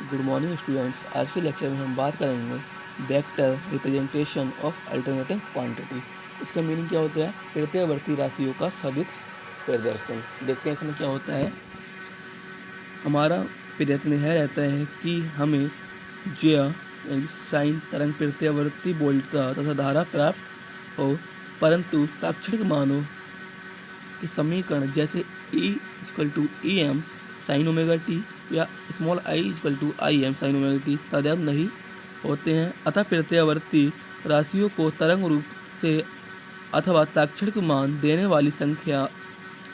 Good morning students. आज के lecture में हम बात करेंगे vector representation of alternating quantity. इसका मीनिंग क्या होता है? प्रत्ययवर्ती राशियों का सदिश प्रदर्शन। देखते हैं इसमें क्या होता है। हमारा प्रयत्न यह रहता है कि हमें ज्या साइन तरंग प्रत्ययवर्ती बोल्टता तथा धारा प्राप्त हो, परंतु ताक्षणिक मानों के समीकरण जैसे E=EM साइन ओमेगा टी या small i=IM sign omega T सदैव नहीं होते हैं। अतः प्रत्ययवर्ती राशियों को तरंग रूप से अथवा ताक्षणिक मान देने वाली संख्या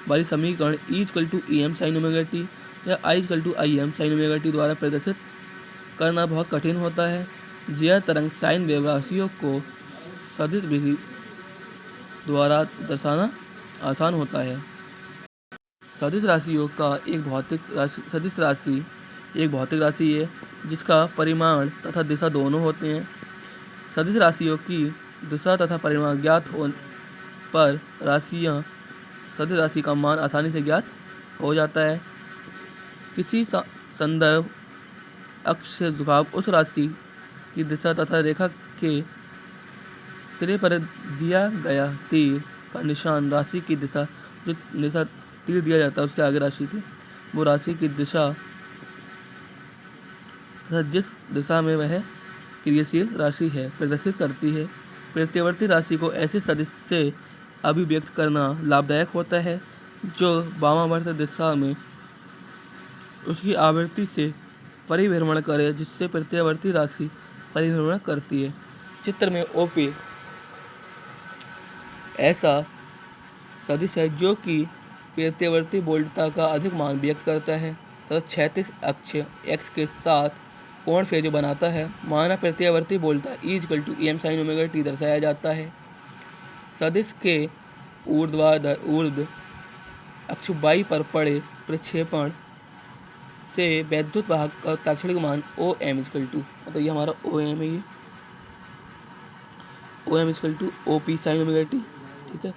वाली समीकरण E=EM साइन ओमेगा टी या I=IM साइन ओमेगा टी द्वारा प्रदर्शित करना बहुत कठिन होता है। यह तरंग साइन वेव राशियों को सदिश विधि द्वारा दर्शाना आसान होता है। सदिश राशियों का सदिश राशि एक भौतिक राशि है जिसका परिमाण तथा दिशा दोनों होते हैं। सदिश राशियों की दिशा तथा परिमाण ज्ञात होने पर सदिश राशि का मान आसानी से ज्ञात हो जाता है। किसी संदर्भ अक्ष से झुकाव उस राशि की दिशा तथा रेखा के सिरे पर दिया गया तीर का निशान राशि की दिशा, जो दिशा तीर दिया जाता है उसके आगे राशि के, वो राशि की दिशा तथा जिस दिशा में वह क्रियाशील राशि है प्रदर्शित करती है। प्रत्ययवर्ती राशि को ऐसे सदिश से अभिव्यक्त करना लाभदायक होता है जो वामावर्त दिशा में उसकी आवृत्ति से परिभ्रमण करे, जिससे प्रत्ययवर्ती राशि परिभ्रमण करती है। चित्र में OP ऐसा सदिश है जो कि प्रत्ययवर्ती बोल्टता का अधिक मान व्यक्त करता है तथा क्षैतिज अक्ष x के साथ कोण फेज बनाता है। माना प्रत्ययवर्ती बोल्टता E=EM साइन ओमेगा टी दर्शाया जाता है। सदिश के ऊर्ध्व अक्ष y पर पड़े प्रक्षेपण से वैद्युत वाहक का ताक्षणिक मान OM मतलब ये हमारा OM है, ये OM=OP साइन ओमेगा टी, ठीक है।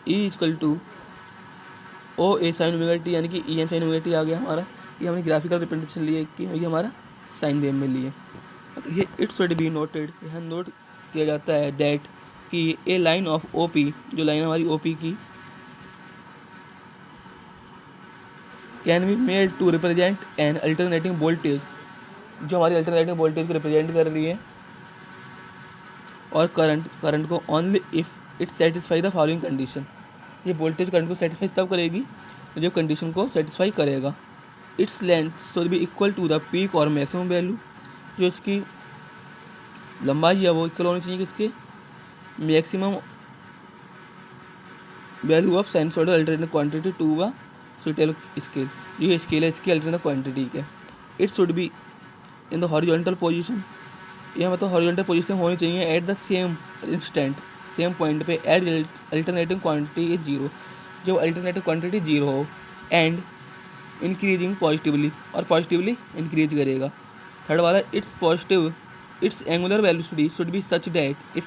E=OA साइन ओमेगा टी यानी कि EM साइन ओमेगा टी आ गया हमारा। ये हमने ग्राफिकल रिप्रेजेंटेशन लिए कि ये हमारा साइन वेव में लिए। तो ये इट शुड बी नोटेड, यह नोट किया जाता है दैट कि ए लाइन ऑफ OP, जो लाइन हमारी OP की, can be made to represent an alternating voltage, जो हमारी अल्टरनेटिंग वोल्टेज को रिप्रेजेंट कर रही है, और करंट को only if it satisfy the following condition. ये वोल्टेज करंट को सेटिस्फाई तब करेगी जब कंडीशन को सेटिस्फाई करेगा। It's length should be equal to the peak और मैक्सिमम वैल्यू, जो इसकी लंबाई है वो इक्वल होनी चाहिए किसके, maximum value of sinusoidal alternating quantity to a suitable scale. ये स्केल है इसकी अल्टरनेटिंग क्वांटिटी के। It should be in the horizontal position, यह मतलब हॉरिजॉन्टल पोजीशन होनी चाहिए at the same instant, same point पे at alternating quantity is zero, जब अल्टरनेटिव क्वांटिटी जीरो हो, एंड इंक्रीजिंग पॉजिटिवली, और पॉजिटिवली इंक्रीज करेगा। थर्ड वाला its angular velocity should be such that it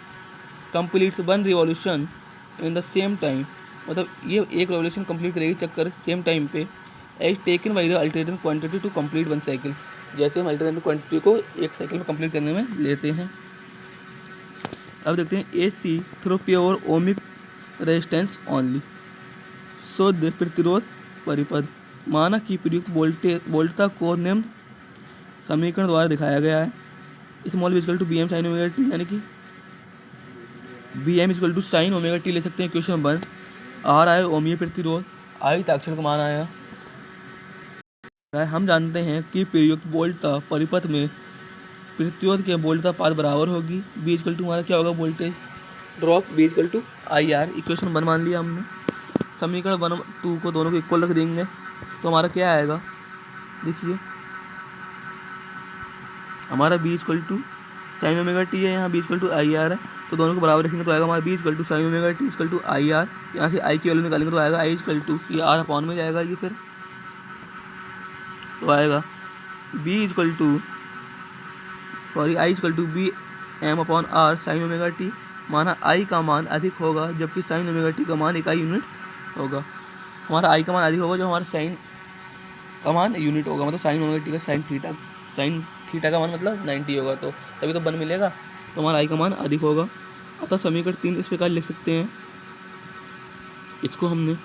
completes one revolution in the same time, मतलब ये एक revolution complete करेगी चक्कर सेम टाइम पे, as taken by the alternative quantity to complete one cycle, जैसे हम अल्टरनेटिव क्वांटिटी को एक साइकिल में कंप्लीट करने में लेते हैं। अब देखते हैं AC through pure ohmic resistance only, शुद्ध प्रतिरोध परिपथ। माना कि प्रयुक्त वोल्टता को निम्न समीकरण द्वारा दिखाया गया है। Small v BM sign omega T, यानी कि BM साइन ओमेगा टी ले सकते हैं क्वेश्चन 1। R आया ओमीय प्रतिरोध, I ताक्षणिक मान आया। हम जानते हैं कि प्रयुक्त वोल्टता परिपथ में प्रतिरोध के वोल्टता पार बराबर होगी। B हमारा क्या होगा, voltage drop, B IR। Equation 1 मान लिया हमने। समीकरण 1 और 2 को दोनों को इक्वल रख देंगे तो हमारा क्या आएगा, देखिए हमारा B साइन ओमेगा टी है, यहाँ B IR है, तो दोनों को बराबर रखेंगे तो आएगा हमारा B sign omega T IR। यहाँ से I की वैल्यू निकालेंगे तो आएगा I ये R अपॉन में जाएगा, ये फिर तो आएगा I B M upon R sign omega T. माना I का मान अधिक होगा जबकि साइन ओमेगा टी का मान इकाई यूनिट होगा। हमारा I का मान अधिक होगा जब हमारा साइन का मान यूनिट होगा, मतलब साइन ओमेगा टी का साइन थीटा साइन थीटा का मान मतलब 90 होगा, तो तभी तो 1 मिलेगा, तो हमारा आई का मान अधिक होगा। अतः समीकरण 3 इस प्रकार लिख सकते हैं, इसको हमने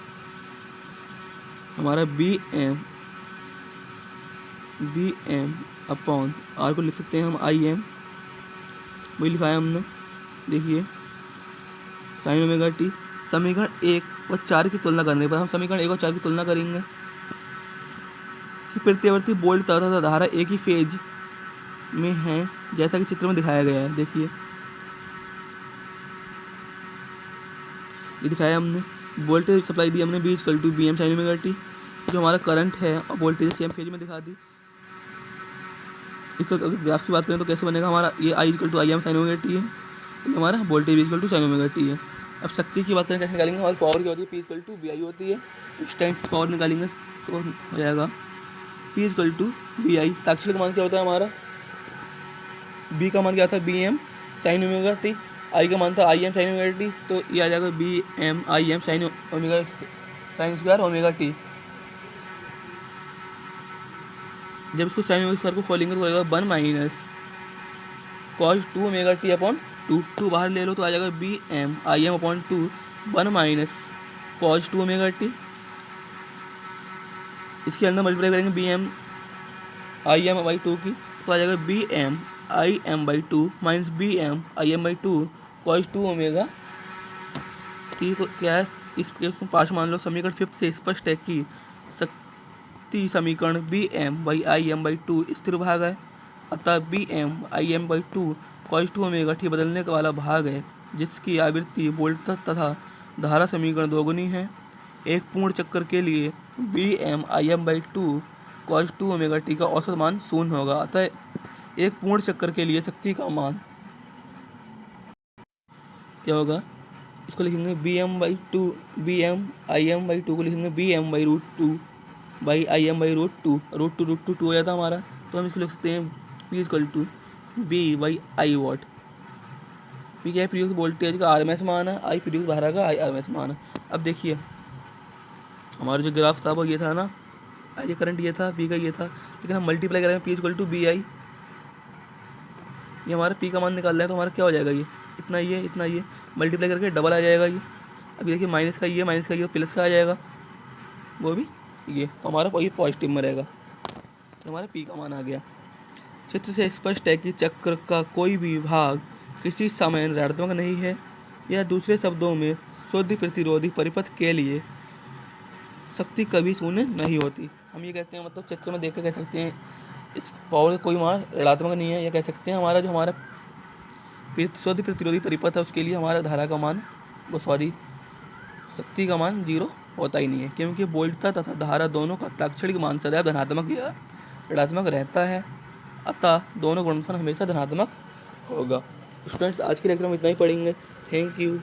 हमारा बी एम अपॉन आर को लिख सकते हैं हम आई एम, वही लिखाया हमने। देखिए साइन ओमेगा टी, समीकरण 1 व 4 की तुलना करने पर हम समीकरण 1 और 4 की तुलना करेंगे कि प्रत्यावर्ती वोल्ट तथा धारा एक ही फेज में है, जैसा कि चित्र में दिखाया गया है। देखिए ये दिखाया हमने, वोल्टेज सप्लाई दी हमने V equal to V M sine omega t, जो हमारा करंट है और वोल्टेज सेम फेज में दिखा दी। इसका अगर ग्राफ की बात करें तो कैसे बनेगा, हमारा ये I equal to I M sine omega T है, ये हमारा voltage equal to sine omega T है। अब शक्ति की बात करें कैसे निकालेंगे, हमारी पावर क्या होती है, P equal to B I होती है। इस टाइम पावर निकालेंगे तो हो जाएगा P equal to B I. ताक्षणिक का मान क्या होता है हमारा, बी का मान क्या था B M sine omega T, आई का मान था I M sine omega T, तो ये आ जाएगा B M I M sine omega sine square omega T. जब इसको साइन ओमेगा स्क्वायर को खोलेंगे तो हो जाएगा 1 minus cos 2 omega t upon 2 बाहर ले लो तो आ जाएगा B M I m upon 2 1 minus cos 2 omega t. इसके अंदर मल्टीप्लाई करेंगे V M I m by 2 की, तो आ जाएगा B M I m by 2 minus V M I m by 2 cos 2 omega T. तो क्या है, इस केस में 5 मान लो। समीकरण 5 से स्पष्ट है कि शक्ति समीकरण V m by I m by 2 स्थिर भाग है, अतः V M I m by 2 cos 2 omega t बदलने वाला भाग है, जिसकी आवृत्ति वोल्ट तथा धारा समीकरण दोगुनी है। एक पूर्ण चक्कर के लिए V M I m by 2 cos 2 omega t का औसत मान 0 होगा, अतः एक पूर्ण चक्कर के लिए शक्ति का मान क्या होगा, इसको लिखेंगे V m by 2, V M I m by 2 को लिखेंगे V m by root 2 by I m by root 2 हो जाता हमारा, तो हम इसको लिख सकते हैं P equal to V by I watt. P क्या है, प्रीवियस वोल्टेज का आरएमएस मान है, आई प्रीवियस धारा का आई आरएमएस मान है। अब देखिए हमारा जो ग्राफ था वो ये था ना, आई करंट ये था, पी का ये था, लेकिन हम मल्टीप्लाई करेंगे P equal to B I, ये हमारा पी का मान निकाल रहे हैं, तो हमारा क्या हो जाएगा, ये इतना ये मल्टीप्लाई करके डबल आ जाएगा ये। अभी देखिए माइनस का ये प्लस का आ जाएगा, वो भी ये, तो हमारा ये पॉजिटिव में रहेगा, तो हमारा पी का मान आ गया। चित्र से स्पष्ट है कि चक्र का कोई भी भाग किसी समय ऋणात्मक नहीं है, या दूसरे शब्दों में शुद्ध प्रतिरोधी परिपथ के लिए शक्ति कभी शून्य नहीं होती। हम ये कहते हैं, मतलब चित्र में देखकर कह सकते हैं इस पावर का कोई मान ऋणात्मक नहीं है, या कह सकते हैं हमारा जो हमारा शुद्ध प्रतिरोधी परिपथ है उसके लिए हमारा धारा का मान शक्ति का मान 0 होता ही नहीं है, क्योंकि वोल्टता तथा धारा दोनों का ताक्षणिक मान सदैव धनात्मक या ऋणात्मक रहता है, अतः दोनों गुणनफल हमेशा धनात्मक होगा। स्टूडेंट्स आज के लेक्चर में इतना ही पढ़ेंगे। Thank you.